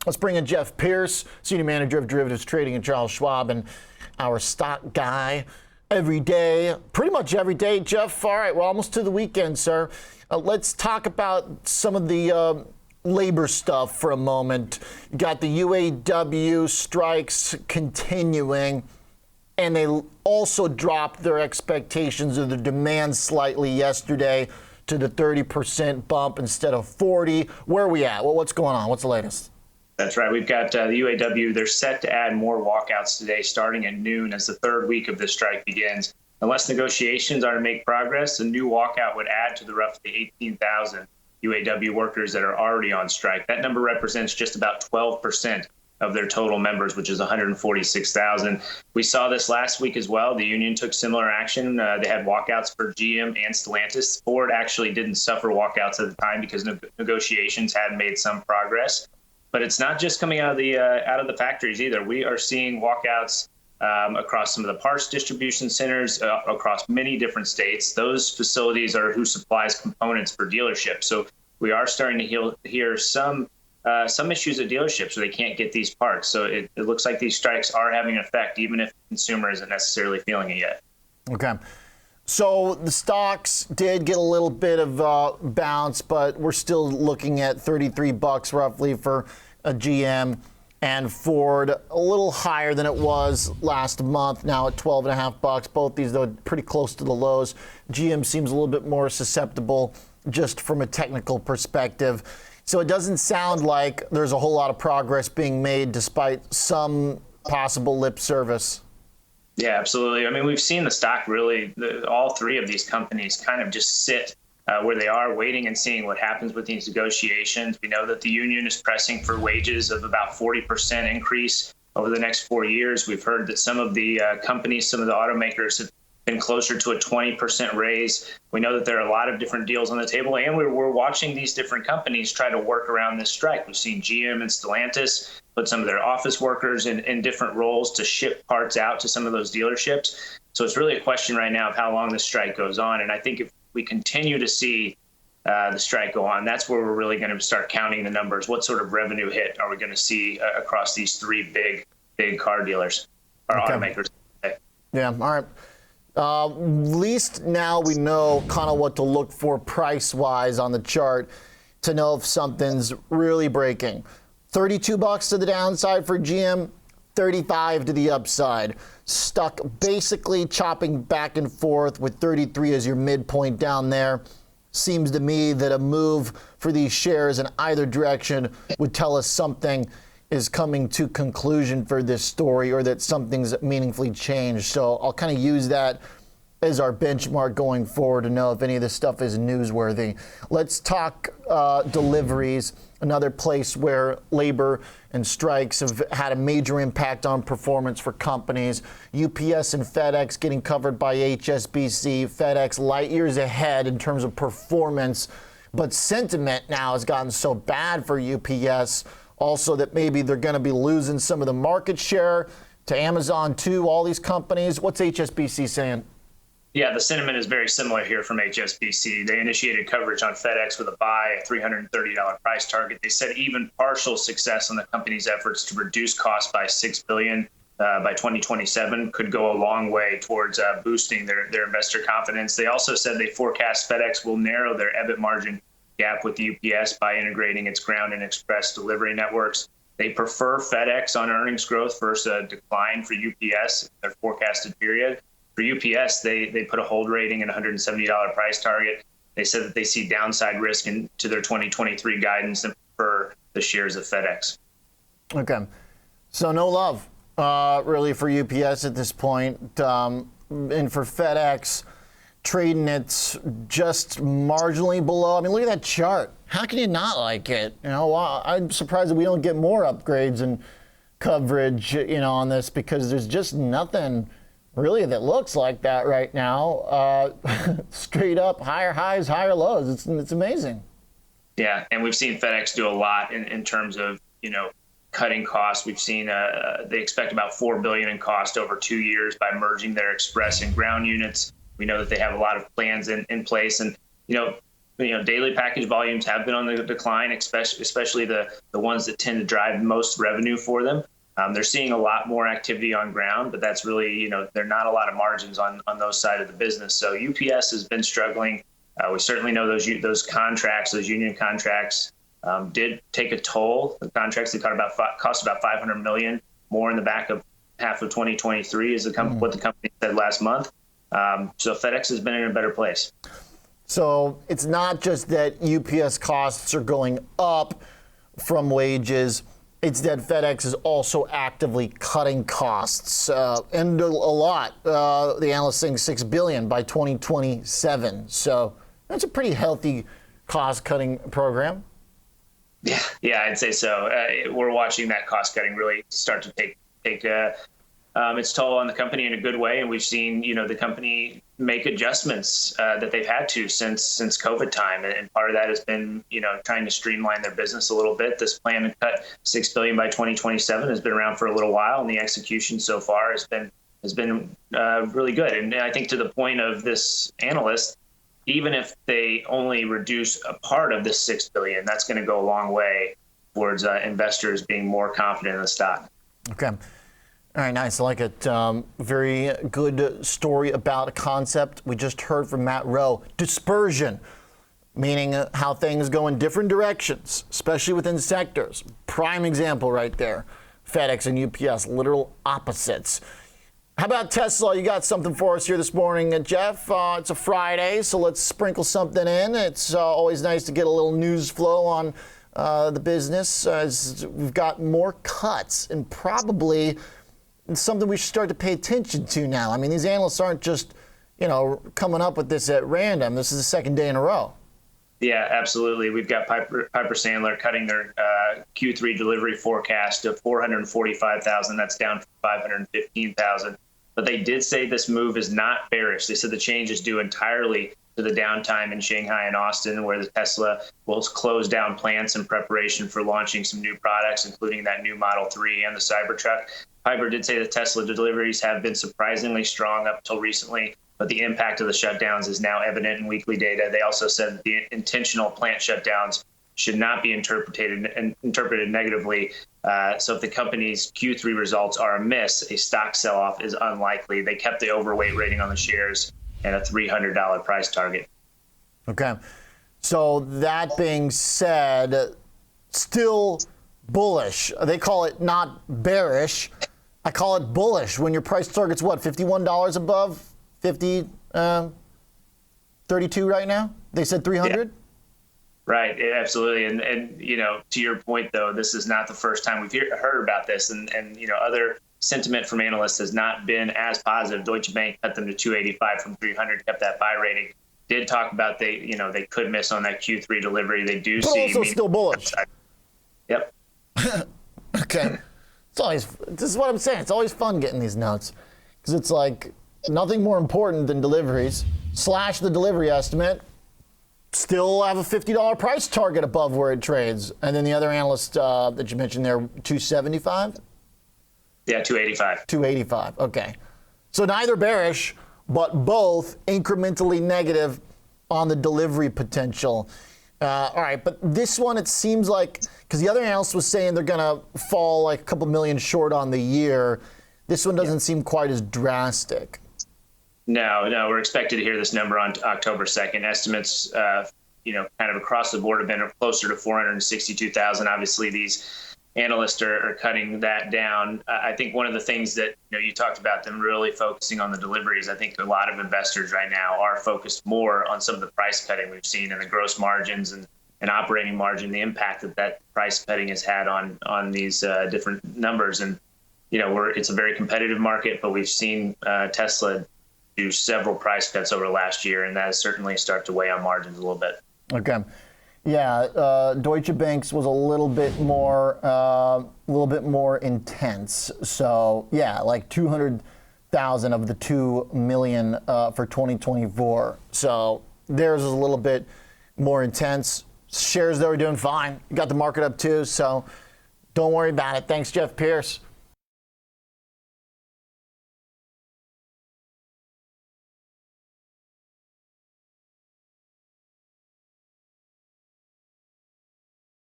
Let's bring in Jeff Pierce, Senior Manager of Derivatives Trading at Charles Schwab, and our stock guy every day, pretty much every day. Jeff, all right, we're almost to the weekend, sir. Let's talk about some of the labor stuff for a moment. You got the UAW strikes continuing, and they also dropped their expectations of the demand slightly yesterday to the 30% bump instead of 40. Where are we at? Well, what's going on? What's the latest? That's right. We've got the UAW. They're set to add more walkouts today, starting at noon as the third week of the strike begins. Unless negotiations are to make progress, a new walkout would add to the roughly 18,000 UAW workers that are already on strike. That number represents just about 12% of their total members, which is 146,000. We saw this last week as well. The union took similar action. They had walkouts for GM and Stellantis. Ford actually didn't suffer walkouts at the time because negotiations had made some progress. But it's not just coming out of the factories either. We are seeing walkouts across some of the parts distribution centers across many different states. Those facilities are who supplies components for dealerships. So we are starting to hear some issues at dealerships where they can't get these parts. So it looks like these strikes are having an effect, even if the consumer isn't necessarily feeling it yet. Okay. So the stocks did get a little bit of bounce, but we're still looking at $33 roughly for a GM and Ford, a little higher than it was last month, now at $12.50. Both these, though, pretty close to the lows. GM seems a little bit more susceptible just from a technical perspective. So it doesn't sound like there's a whole lot of progress being made despite some possible lip service. Yeah, absolutely. I mean, we've seen the stock really, all three of these companies kind of just sit where they are, waiting and seeing what happens with these negotiations. We know that the union is pressing for wages of about 40% increase over the next 4 years. We've heard that some of the companies, some of the automakers have been closer to a 20% raise. We know that there are a lot of different deals on the table, and we're watching these different companies try to work around this strike. We've seen GM and Stellantis put some of their office workers in different roles to ship parts out to some of those dealerships. So it's really a question right now of how long the strike goes on. And I think if we continue to see the strike go on, that's where we're really going to start counting the numbers. What sort of revenue hit are we going to see across these three big car dealers or automakers? Yeah, all right. At least now we know kind of what to look for price-wise on the chart to know if something's really breaking. $32 to the downside for GM, 35 to the upside. Stuck basically chopping back and forth with 33 as your midpoint down there. Seems to me that a move for these shares in either direction would tell us something is coming to conclusion for this story, or that something's meaningfully changed. So I'll kind of use that as our benchmark going forward to know if any of this stuff is newsworthy. Let's talk deliveries, another place where labor and strikes have had a major impact on performance for companies. UPS and FedEx getting covered by HSBC. FedEx light years ahead in terms of performance, but sentiment now has gotten so bad for UPS also that maybe they're going to be losing some of the market share to Amazon too, all these companies. What's HSBC saying? Yeah, the sentiment is very similar here from HSBC. They initiated coverage on FedEx with a buy, a $330 price target. They said even partial success on the company's efforts to reduce costs by $6 billion by 2027 could go a long way towards boosting their investor confidence. They also said they forecast FedEx will narrow their EBIT margin gap with UPS by integrating its ground and express delivery networks. They prefer FedEx on earnings growth versus a decline for UPS in their forecasted period. For UPS, they put a hold rating and $170 price target. They said that they see downside risk into their 2023 guidance and prefer the shares of FedEx. Okay. So no love really for UPS at this point. And for FedEx, trading it's just marginally below. I mean, look at that chart. How can you not like it? You know, I'm surprised that we don't get more upgrades and coverage, on this, because there's just nothing really that looks like that right now. Straight up higher highs, higher lows. It's amazing. Yeah, and we've seen FedEx do a lot in terms of, cutting costs. We've seen they expect about $4 billion in cost over 2 years by merging their express and ground units. We know that they have a lot of plans in place. And, daily package volumes have been on the decline, especially the ones that tend to drive most revenue for them. They're seeing a lot more activity on ground, but that's really, there are not a lot of margins on those side of the business. So UPS has been struggling. We certainly know those contracts, those union contracts, did take a toll. The contracts that cost about $500 million more in the back of half of 2023 is what the company said last month. So FedEx has been in a better place. So it's not just that UPS costs are going up from wages. It's that FedEx is also actively cutting costs, and a lot. The analyst saying $6 billion by 2027. So that's a pretty healthy cost-cutting program. Yeah, I'd say so. We're watching that cost-cutting really start to take its toll on the company in a good way, and we've seen the company make adjustments that they've had to since COVID time, and part of that has been trying to streamline their business a little bit. This plan to cut $6 billion by 2027 has been around for a little while, and the execution so far has been really good. And I think to the point of this analyst, even if they only reduce a part of this $6 billion, that's going to go a long way towards investors being more confident in the stock. Okay. All right, nice. I like it. Very good story about a concept we just heard from Matt Rowe. Dispersion, meaning how things go in different directions, especially within sectors. Prime example right there. FedEx and UPS, literal opposites. How about Tesla? You got something for us here this morning, Jeff. It's a Friday, so let's sprinkle something in. It's always nice to get a little news flow on the business, as we've got more cuts, and probably it's something we should start to pay attention to now. I mean, these analysts aren't just, coming up with this at random. This is the second day in a row. Yeah, absolutely. We've got Piper Sandler cutting their Q3 delivery forecast to 445,000. That's down from 515,000. But they did say this move is not bearish. They said the change is due entirely to the downtime in Shanghai and Austin, where the Tesla will close down plants in preparation for launching some new products, including that new Model 3 and the Cybertruck. Piper did say the Tesla deliveries have been surprisingly strong up until recently, but the impact of the shutdowns is now evident in weekly data. They also said that the intentional plant shutdowns should not be interpreted negatively. So if the company's Q3 results are a miss, a stock sell-off is unlikely. They kept the overweight rating on the shares and a $300 price target. Okay. So that being said, still bullish. They call it not bearish. I call it bullish. When your price target's what, $51 above? 50, 32 right now? They said 300? Yeah. Right, absolutely. And to your point, though, this is not the first time we've heard about this. And other sentiment from analysts has not been as positive. Deutsche Bank cut them to 285 from 300, kept that buy rating. Did talk about they could miss on that Q3 delivery. They do but see also still bullish. Yep. Okay. This is what I'm saying. It's always fun getting these notes, because it's like nothing more important than deliveries / the delivery estimate. Still have a $50 price target above where it trades. And then the other analyst that you mentioned there, 275? Yeah, 285. 285, okay. So neither bearish, but both incrementally negative on the delivery potential. All right, but this one, it seems like, because the other analyst was saying they're going to fall like a couple million short on the year. This one doesn't seem quite as drastic. No, we're expected to hear this number on October 2nd. Estimates, kind of across the board have been closer to 462,000. Obviously, these analysts are cutting that down. I think one of the things that, you talked about them really focusing on the deliveries. I think a lot of investors right now are focused more on some of the price cutting we've seen and the gross margins and operating margin, the impact that price cutting has had on these different numbers. And, it's a very competitive market, but we've seen Tesla do several price cuts over last year, and that has certainly started to weigh on margins a little bit. Okay. Yeah, Deutsche Bank's was a little bit more intense. So yeah, like 200,000 of the 2 million for 2024. So theirs is a little bit more intense. Shares, though, are doing fine. You got the market up too, so don't worry about it. Thanks, Jeff Pierce.